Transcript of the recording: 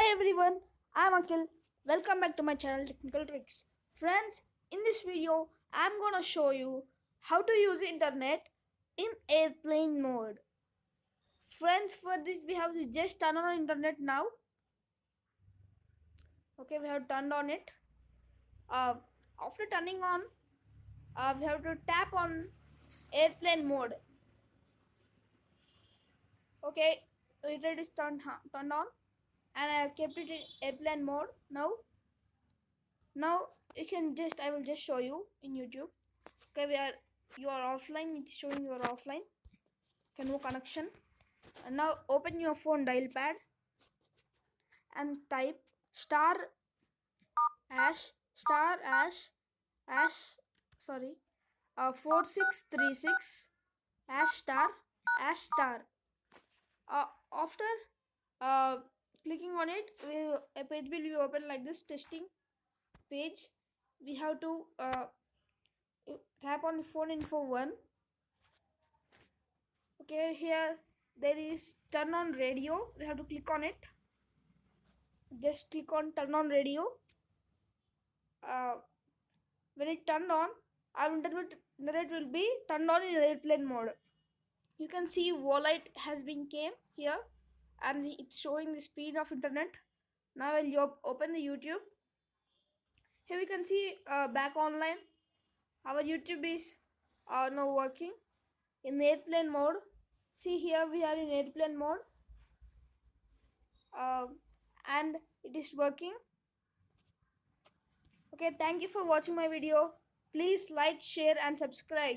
Hi everyone, I'm Akhil. Welcome back to my channel Technical Tricks. Friends, in this video, I'm gonna show you how to use internet in airplane mode. Friends, for this we have to just turn on internet now. Okay, we have turned on it. Uh, After turning on, we have to tap on airplane mode. Okay, it is turned on, and I have kept it in airplane mode now. I will just show you in YouTube. Okay, you are offline. It's showing you are offline. Okay, no connection. And now open your phone dial pad and type star ash sorry 4636 ash star. After uh, clicking on it, a page will be open like this testing page. We have to tap on the phone info 1. Okay, here there is turn on radio. We have to click on it. Just click on turn on radio. uh, when it turned on, our internet will be turned on in airplane mode. You can see Volite has been came here, and it's showing the speed of internet. Now when you open the YouTube, here we can see back online. Our YouTube is now working in airplane mode. See, here we are in airplane mode, and it is working. Okay, thank you for watching my video. Please like, share and subscribe.